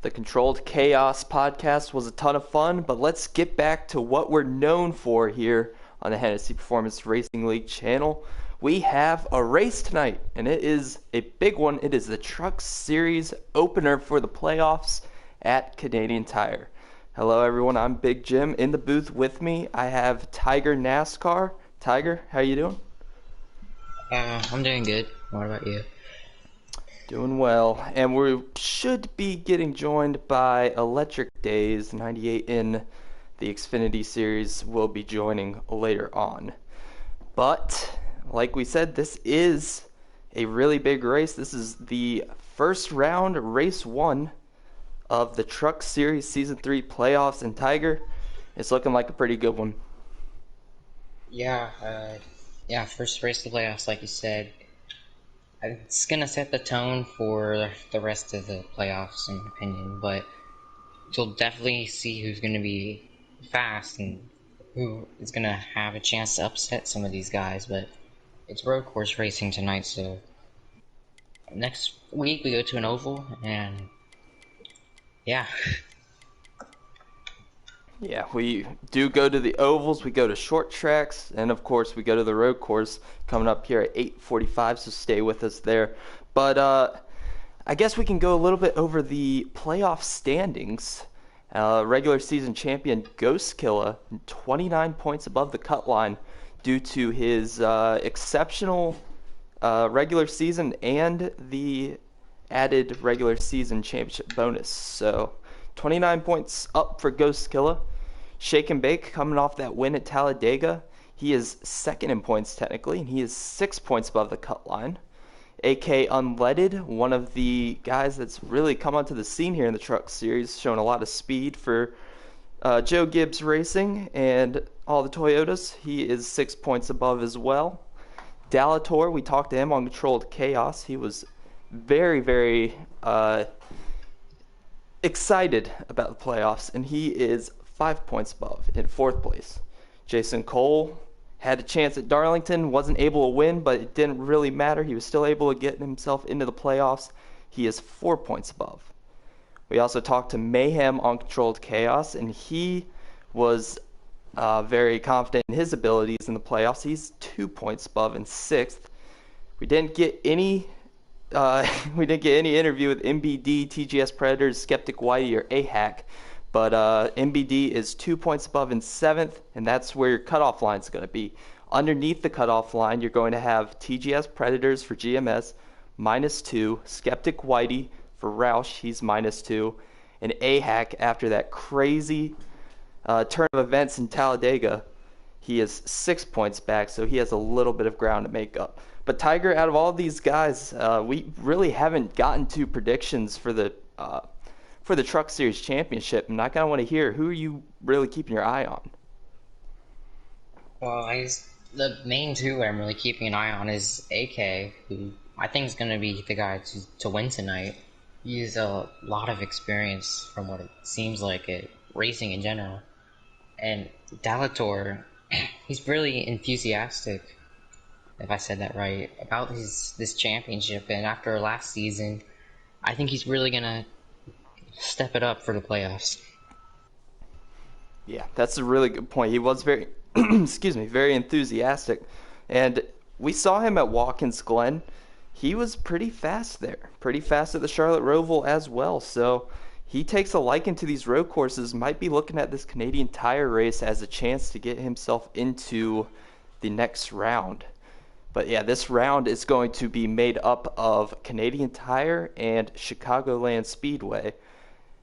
The Controlled Chaos podcast was a ton of fun, but let's get back to what we're known for here on the Hennessy Performance Racing League channel. We have a race tonight, and it is a big one. It is the Truck Series opener for the playoffs at Canadian Tire. Hello, everyone. I'm Big Jim. In the booth with me, I have Tiger NASCAR. Tiger, how you doing? I'm doing good. What about you? Doing well, and we should be getting joined by Electric Days 98 in the Xfinity series will be joining later on. But like we said, this is a really big race. This is the first round, race 1 of the Truck Series Season 3 playoffs, and Tiger, it's looking like a pretty good one. Yeah, first race of the playoffs, like you said. It's going to set the tone for the rest of the playoffs, in my opinion, but you'll definitely see who's going to be fast and who is going to have a chance to upset some of these guys, but it's road course racing tonight, so next week we go to an oval, and yeah. Yeah, we do go to the ovals, we go to short tracks, and of course we go to the road course coming up here at 8:45, so stay with us there. But I guess we can go a little bit over the playoff standings. Regular season champion Ghostkilla, 29 points above the cut line due to his exceptional regular season and the added regular season championship bonus. So 29 points up for Ghostkilla. Shake and Bake coming off that win at Talladega. He is second in points technically, and he is 6 points above the cut line. AK Unleaded, one of the guys that's really come onto the scene here in the Truck Series, showing a lot of speed for Joe Gibbs Racing and all the Toyotas. He is 6 points above as well. Dallator, we talked to him on Controlled Chaos. He was very, very excited about the playoffs, and he is 5 points above in fourth place. Jason Cole had a chance at Darlington, wasn't able to win, but it didn't really matter. He was still able to get himself into the playoffs. He is 4 points above. We also talked to Mayhem on Controlled Chaos, and he was very confident in his abilities in the playoffs. He's 2 points above in sixth. We didn't get any interview with MBD, TGS Predators, Skeptic Whitey, or AHAC, but MBD is 2 points above in seventh, and that's where your cutoff line is going to be. Underneath the cutoff line, you're going to have TGS Predators for GMS, -2, Skeptic Whitey for Roush, he's -2, and AHAC after that crazy turn of events in Talladega, he is 6 points back, so he has a little bit of ground to make up. But Tiger, out of all these guys, we really haven't gotten to predictions for the Truck Series Championship, and I kind of want to hear, who are you really keeping your eye on? Well, the main two I'm really keeping an eye on is AK, who I think is going to be the guy to win tonight. He has a lot of experience from what it seems like at racing in general. And Dallator, he's really enthusiastic, if I said that right, about this championship. And after last season, I think he's really going to step it up for the playoffs. Yeah, that's a really good point. He was very, very enthusiastic. And we saw him at Watkins Glen. He was pretty fast there, pretty fast at the Charlotte Roval as well. So he takes a liking to these road courses, might be looking at this Canadian Tire race as a chance to get himself into the next round. But yeah, this round is going to be made up of Canadian Tire and Chicagoland Speedway.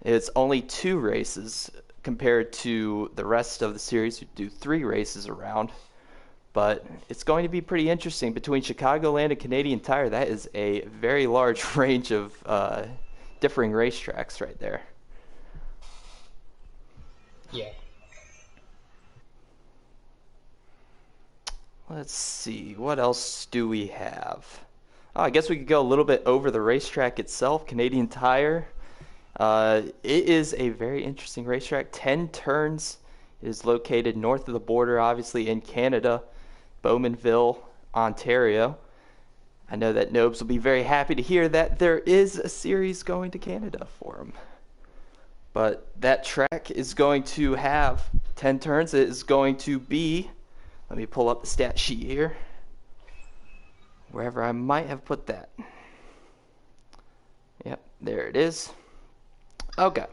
It's only 2 races compared to the rest of the series who do 3 races around. But it's going to be pretty interesting. Between Chicagoland and Canadian Tire, that is a very large range of differing racetracks right there. Yeah. Let's see, what else do we have? Oh, I guess we could go a little bit over the racetrack itself. Canadian Tire. It is a very interesting racetrack. 10 turns. It is located north of the border, obviously in Canada, Bowmanville, Ontario. I know that Nobes will be very happy to hear that there is a series going to Canada for him. But that track is going to have 10 turns. It is going to be, let me pull up the stat sheet here, wherever I might have put that. Yep, there it is. Okay.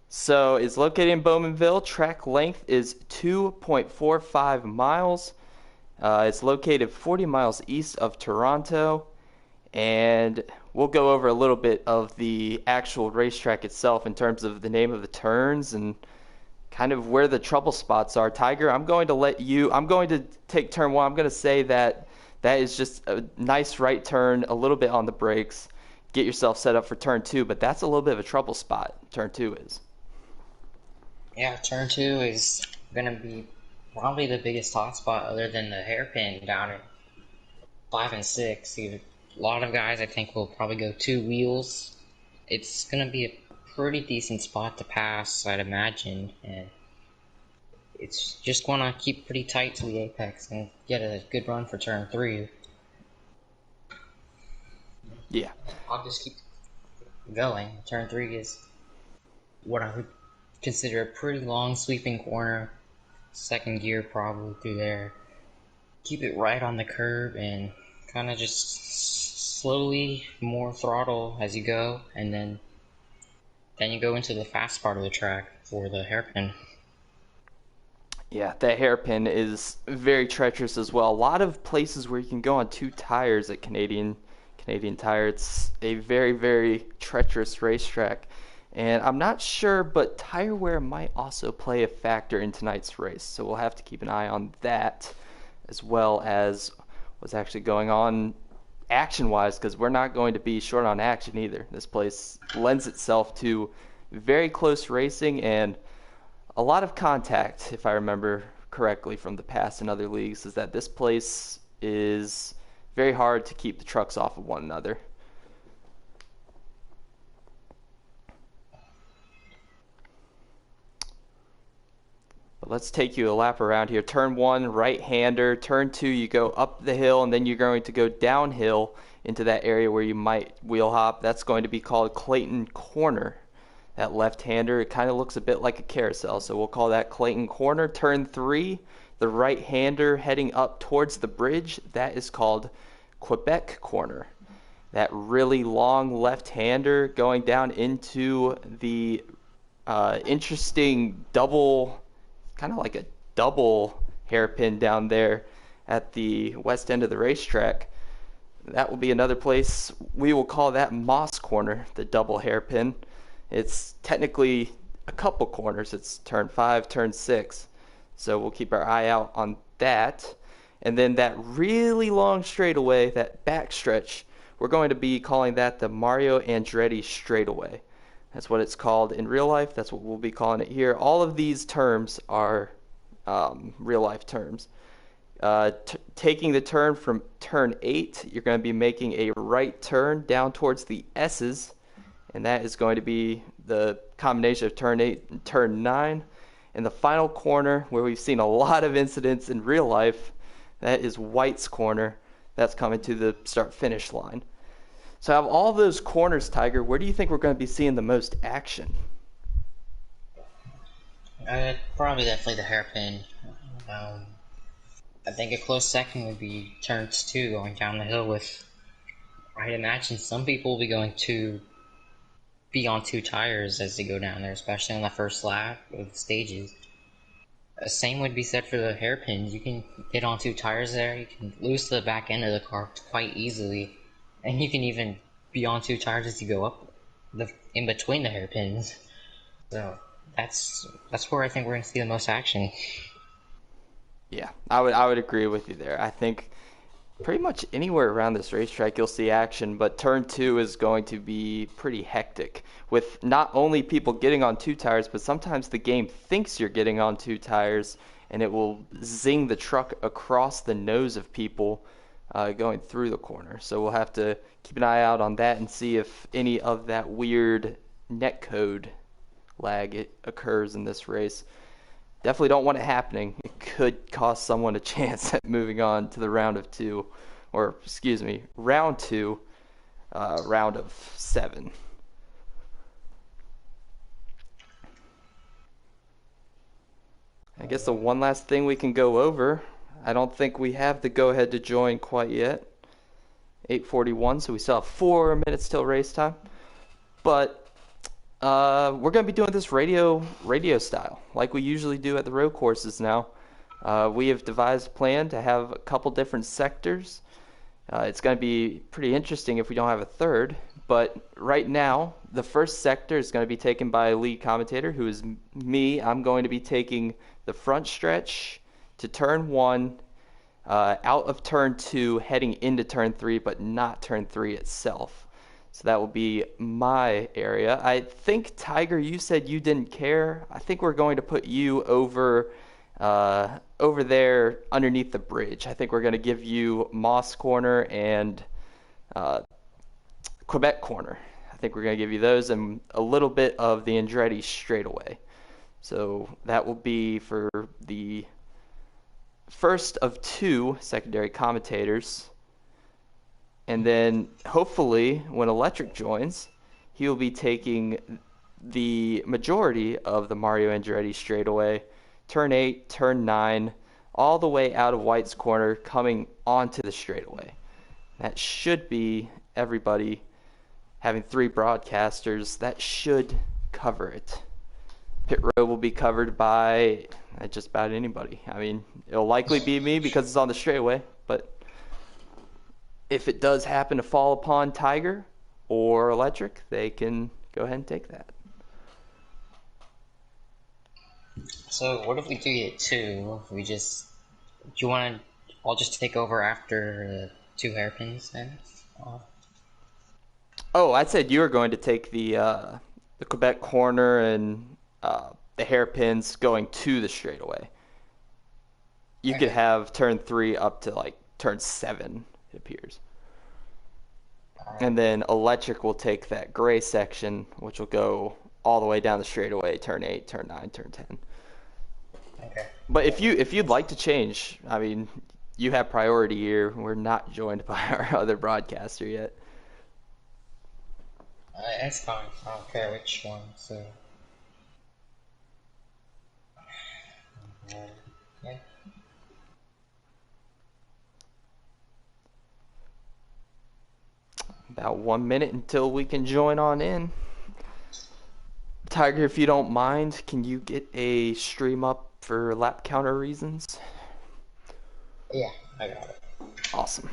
So it's located in Bowmanville. Track length is 2.45 miles. It's located 40 miles east of Toronto. And we'll go over a little bit of the actual racetrack itself in terms of the name of the turns and kind of where the trouble spots are. Tiger, I'm going to take turn one. I'm going to say that is just a nice right turn, a little bit on the brakes. Get yourself set up for turn two, but that's a little bit of a trouble spot. Turn two is. Yeah, turn 2 is going to be probably the biggest hot spot other than the hairpin down at 5 and 6. A lot of guys, I think, will probably go 2 wheels. It's going to be a pretty decent spot to pass, I'd imagine, and it's just going to keep pretty tight to the apex and get a good run for turn 3. Yeah. I'll just keep going. Turn 3 is what I would consider a pretty long sweeping corner. Second gear probably through there. Keep it right on the curb and kind of just slowly more throttle as you go, and then you go into the fast part of the track for the hairpin. Yeah, that hairpin is very treacherous as well. A lot of places where you can go on 2 tires at Canadian Tire. It's a very, very treacherous racetrack. And I'm not sure, but tire wear might also play a factor in tonight's race. So we'll have to keep an eye on that, as well as what's actually going on action-wise, because we're not going to be short on action either. This place lends itself to very close racing and a lot of contact, if I remember correctly from the past in other leagues, is that this place is very hard to keep the trucks off of one another. But let's take you a lap around here. Turn 1, right-hander. Turn 2, you go up the hill, and then you're going to go downhill into that area where you might wheel hop. That's going to be called Clayton Corner. That left-hander, it kind of looks a bit like a carousel, so we'll call that Clayton Corner. Turn 3, the right-hander heading up towards the bridge, that is called Quebec Corner. That really long left-hander going down into the interesting double, kind of like a double hairpin down there at the west end of the racetrack. That will be another place. We will call that Moss Corner, the double hairpin. It's technically a couple corners. It's turn 5, turn 6. So we'll keep our eye out on that. And then that really long straightaway, that backstretch, we're going to be calling that the Mario Andretti straightaway. That's what it's called in real life. That's what we'll be calling it here. All of these terms are real life terms. Taking the turn from turn 8, you're going to be making a right turn down towards the S's. And that is going to be the combination of turn 8 and turn 9. And the final corner, where we've seen a lot of incidents in real life, that is White's Corner. That's coming to the start-finish line. So out of all those corners, Tiger, where do you think we're going to be seeing the most action? Probably definitely the hairpin. I think a close second would be turns 2 going down the hill with, I'd imagine some people will be going to be on 2 tires as they go down there, especially on the first lap of the stages. Same would be said for the hairpins. You can get on 2 tires there, you can lose to the back end of the car quite easily, and you can even be on 2 tires as you go up in between the hairpins. So that's where I think we're going to see the most action. Yeah, I would agree with you there. I think pretty much anywhere around this racetrack you'll see action, but turn 2 is going to be pretty hectic with not only people getting on 2 tires, but sometimes the game thinks you're getting on 2 tires and it will zing the truck across the nose of people going through the corner. So we'll have to keep an eye out on that and see if any of that weird netcode lag occurs in this race. Definitely don't want it happening. It could cost someone a chance at moving on to the round of 2, or excuse me, round 2, round of 7. I guess the one last thing we can go over, I don't think we have the go-ahead to join quite yet. 8:41, so we still have 4 minutes till race time. But we're going to be doing this radio style, like we usually do at the road courses now. We have devised a plan to have a couple different sectors. It's going to be pretty interesting if we don't have a third. But right now, the first sector is going to be taken by a lead commentator, who is me. I'm going to be taking the front stretch to turn 1, out of turn 2, heading into turn 3, but not turn 3 itself. So that will be my area. I think, Tiger, you said you didn't care. I think we're going to put you over there underneath the bridge. I think we're going to give you Moss Corner and Quebec Corner. I think we're going to give you those and a little bit of the Andretti straightaway. So that will be for the first of 2 secondary commentators. And then hopefully when Electric joins, he will be taking the majority of the Mario Andretti straightaway, turn 8, turn 9, all the way out of White's Corner, coming onto the straightaway. That should be everybody having 3 broadcasters. That should cover it. Pit road will be covered by just about anybody. I mean, it'll likely be me because it's on the straightaway, but if it does happen to fall upon Tiger or Electric, they can go ahead and take that. So what if we do get 2? Do you want to? I'll just take over after 2 hairpins then. Oh, I said you were going to take the Quebec Corner and the hairpins going to the straightaway. You could have turn 3 up to like turn 7, it appears. And then Electric will take that gray section, which will go all the way down the straightaway, turn 8, turn 9, turn 10. Okay. But if you'd like to change, I mean, you have priority here. We're not joined by our other broadcaster yet. That's fine. I don't care which one. So. Yeah. About 1 minute until we can join on in. Tiger, if you don't mind, can you get a stream up for lap counter reasons? Yeah, I got it. Awesome.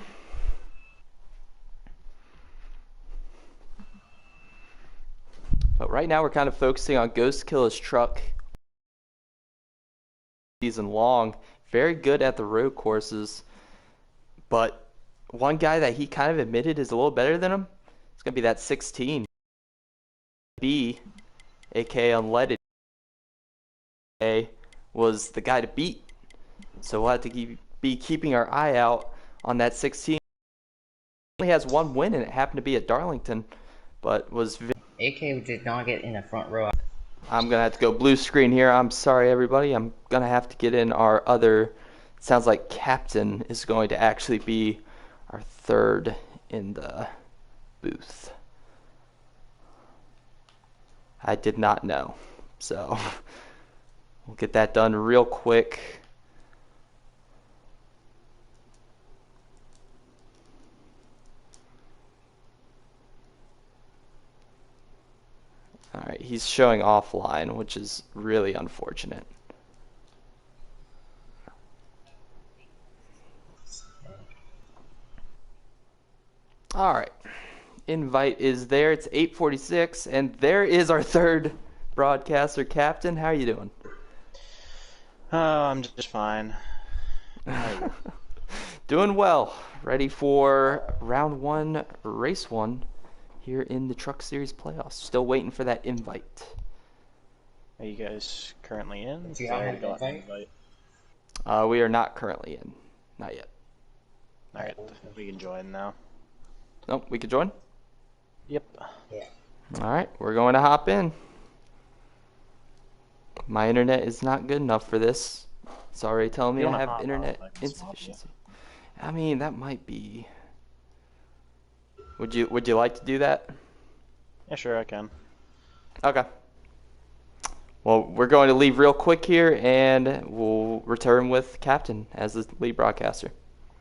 But right now we're kind of focusing on Ghost Killer's truck season long. Very good at the road courses. But one guy that he kind of admitted is a little better than him, it's going to be that 16. B, aka Unleaded, was the guy to beat. So we'll have to be keeping our eye out on that 16. He only has 1 win, and it happened to be at Darlington, but was... AK did not get in the front row. I'm going to have to go blue screen here. I'm sorry, everybody. I'm going to have to get in our other... Sounds like Captain is going to actually be our 3rd in the booth. I did not know. So we'll get that done real quick. All right, he's showing offline, which is really unfortunate. All right, invite is there. It's 8:46, and there is our 3rd broadcaster, Captain. How are you doing? Oh, I'm just fine. Doing well. Ready for round 1, race 1 here in the Truck Series playoffs. Still waiting for that invite. Are you guys currently in? Do you have an invite? We are not currently in. Not yet. Alright, we can join now. Nope, we could join? Yep. Yeah. Alright, we're going to hop in. My internet is not good enough for this. It's already telling me I have internet insufficiency. I mean, that might be... Would you like to do that? Yeah, sure, I can. Okay. Well, we're going to leave real quick here, and we'll return with Captain as the lead broadcaster.